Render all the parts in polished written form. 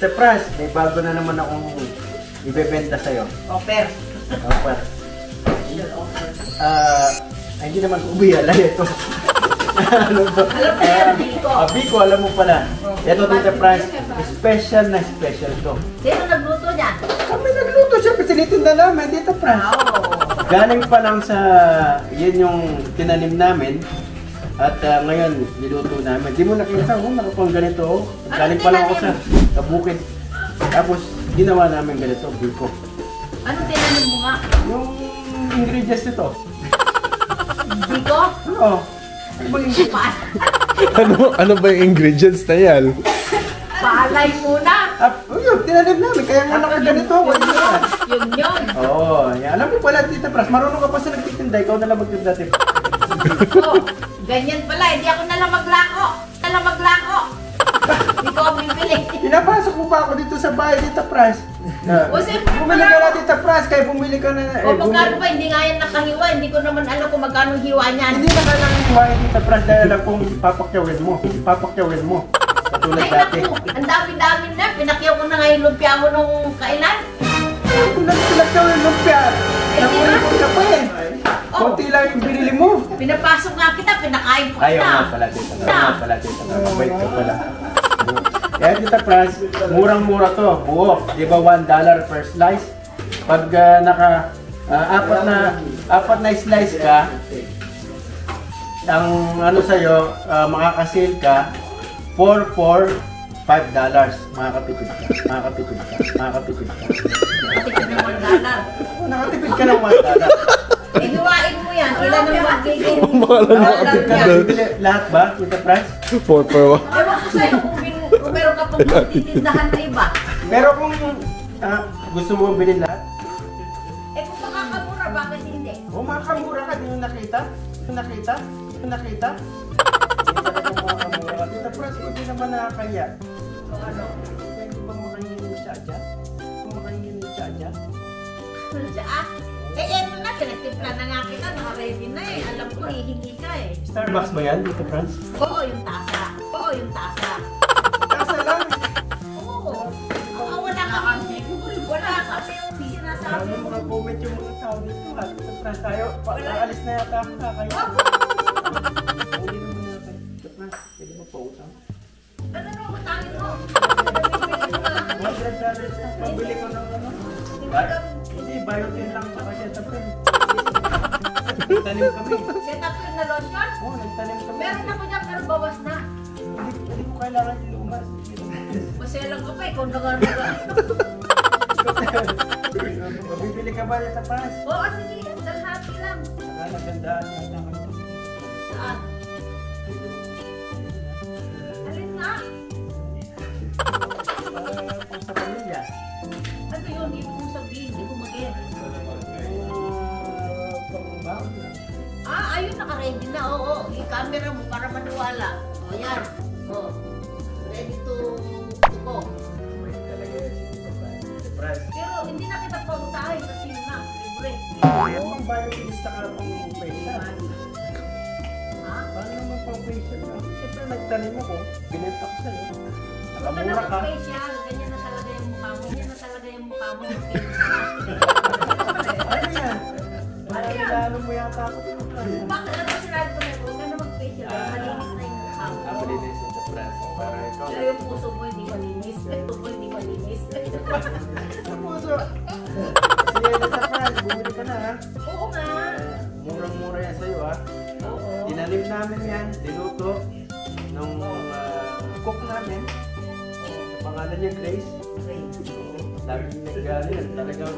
Tita Pras, may bago na naman akong ibebenta sa'yo. Offer. Offer. Hindi naman ubiyalay ito. Ano ba? Alam ko yan, Biko. Biko, alam mo pala. Ito, Tita Pras, special na special to. Sino nagluto niyan? Kami nagluto siya, tinitinda namin, Tita Pras. Wow. Galing pa lang sa, yun yung tinanim namin. At ngayon, niluto namin. Di mo nakita, nakapang ganito. Galing pa lang ako sa bukid. Tapos, ginawa namin ganito, Biko. Ano tinanim mo nga? Yung ingredients nito. Biko? Oo. Ano ba yung ingredients na yan? Palay muna. Yun, tinanim namin. Kaya nga nakaganito. Yun. Oo. Alam mo pala, Tita Pras, marunong ka pa sa nagtitinda. Ikaw na lang magtinda, Tita. Oh, ganyan pala. Hindi ako nalang maglako. Hindi ko ang bibili. Pinapasok mo pa ako dito sa bahay, Tita Pras. Bumili ka na, Tita Pras. Kaya bumili ka na. O magkano ba? Hindi nga yan nakahiwa. Hindi ko naman alam kung magkano hiwa niyan. Hindi na kailangan hiwain, Tita Pras. Dahil alam kong papakyawin mo. Katulad dati. Ay naku, ang dami-dami na. Pinakyaw ko na nga yung lumpia mo nung kailan. Kung nagsilakyawin lumpia, nakulikot ka pa eh. Kunti lang yung binili mo. Pinapasok nga kita, pinakain ko Ayaw kita. nga pala, Tita. Mabait ka pala. Kaya, Tita Pras, murang-mura to. Buo. Di ba $1 per slice? Pag apat na slice ka, ang ano sa'yo, makakasil ka, $4 $5. Makakatipid ka. Nakatipid ng $1. Nakatipid ka ng $1. Hiwain mo yan. Ilan ang magiging Lahat ba, Tita Pras? 4 for 1. Ewan ko sa'yo kung meron ka pang titindahan na iba. Pero kung gusto mo bilhin lahat, Kung makakamura, bakit hindi? makamura ka, di mo nakita? Nakita? Makamura ka. Tita Pras, hindi naman nakakaya. O ano? Pwede bang makahingin siya dyan? Eto na, pinagtimpla na nga kita, naka-ready na eh. Alam ko, hihingi ka eh. Starbucks ba yan, Tita Pras? Oo, yung tasa. Kasa lang. Oo. Wala kami yung sinasabi Sabi mo. mga comment yung mga tao dito ha. Tita Pras, tayo. Aalis na yata ako kakayo. Uli naman natin. Tita Pras, pwede mo pa utang? Ano nung utangin mo? $100 na. Pabili ko ng ano. Hindi, biotin lang sa kasi Tita Pras. Nagtanim kami. Set up yun na lotion? Oo, nagtanim kami. Meron ako niya pero bawas na. Hindi ko kailangan ilumas. Maselang ka pa eh, kung nagarnaga. Mabibili ka ba Tita Pras? Oo, sige, dalhati lang. Nagandaan yata ako. Saan? Alin nga? Para sa pamilya. Ano yun? Hindi mo sabihin, hindi ko mag-get. Pangbaon na. Ayun, naka-ready na. Oo, i-camera mo para maniwala. O, yan. O, ready to go. May talaga si Pras. Pero hindi na kita pautahin kasi yun na, libre. Oo, ang biotilista ka pang facial. Ha? Paano naman pang facial ka? Siyempre nagtanim ako, binenta ko sa'yo. Huwag ka na Nakamura ka. mag-facial. Ganyan na talaga yung mukha mo. Ganyan na talaga yung mukha mo. Ano yan? Nalalo mo yata ako. Bakit ano sinabi ko na ito? Huwag ka na mag-facial. Malinis na yung mukha mo. Malinis sa Pras. Para ikaw. Pero yung puso mo hindi malinis. Puso mo hindi malinis. Ang puso. Sige, Tita Pras, bumili ka na ha. Oo nga. Murang-mura yan sa'yo ha. Oo. Tinanim namin yan, diluto nung cook namin. Sa pangalan niya Grace. Laging nag-galing. Talagang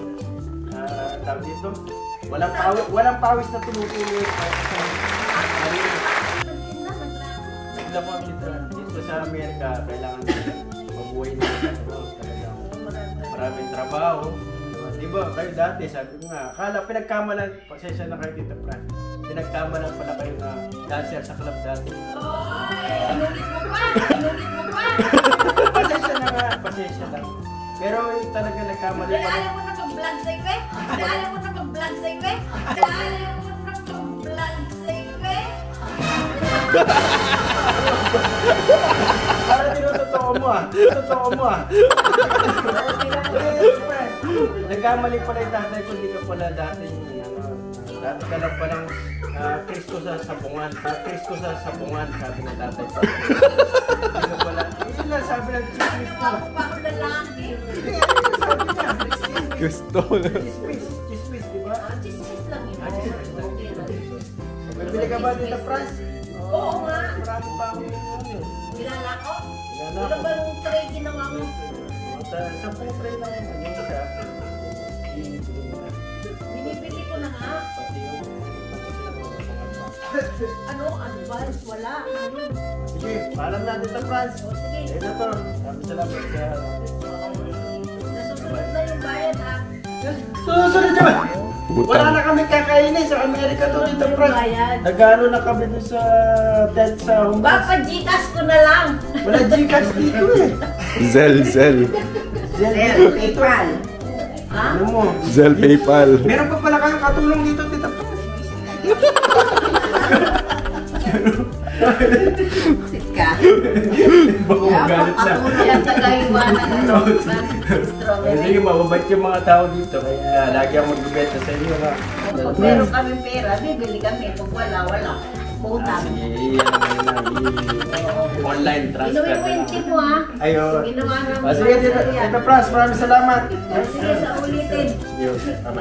tawag dito. Walang pawis na tumutuloy. Naglamang dito sa Amerika, kailangan mabuhay na talagang maraming trabaho. Di ba, kayo dati, sabi ko nga, akala pinagkamalan, pasensya na kayo Tita Pras, pinagkamalan pala kayo na dancer sa club dati. Inulit mo pa! Pasensya lang. Pero yung talaga nagkamali Dahil pala. ayaw mo na mag-vlog sa ibe? Ayaw mo na mag-vlog sa ibe? Para tinututok totoo mo ah. Totoo mo ah. Nagkamali pala yung tatay ko, hindi ka pala dati dati ka lang palang Kristo sa sabungan. Kristo sa sabungan, sabi ng tatay ko. Hindi ka pala, yun lang sabi ng Kristo. Ako pa ako lalaki. Sabi niya, Gusto na. chismis, di ba? Chismis lang yun. Chismis lang. Okay lang. Bibili ka ba dito, Franz? Oo nga. Marami pa akong yun. Kilala ko? Kilala Ano ko. ba yung tray ginawa mo? Sa putray lang yun. Ano siya? Binibili ko na nga. Pati yung Ano? Advice? Wala. Ano? sige, paalam natin ito, Franz. O sige. Ayun na to. Sabi salamat sa... Nasusunod na yung bayad ha. Susunod naman! Wala Utang. na kami kakainin sa Amerika to dito, Franz. Bayad. Nag-ano na kami dun sa tent sa Humboldt. Baka Gcash ko na lang. Wala Gcash dito eh. Zell. PayPal. Ha? Ano mo? Zell PayPal. Meron pa pala kayong katulong dito, Tita Franz. Sika. Baka magalit na. Patuloy ang tagaiwanan ng Sige, strawberry. mababait yung mga tao dito. Kaya lagi ako magbibenta sa inyo. Ha? Pag meron kami pera, bibili kami. Pag wala, wala. Utang. Sige, yan online transfer. Inuwi mo yung tip mo ha. Ayun. Ginawa namin. Sige, Tita Franz, maraming salamat. Sige, sa ulitin. Yun, tama.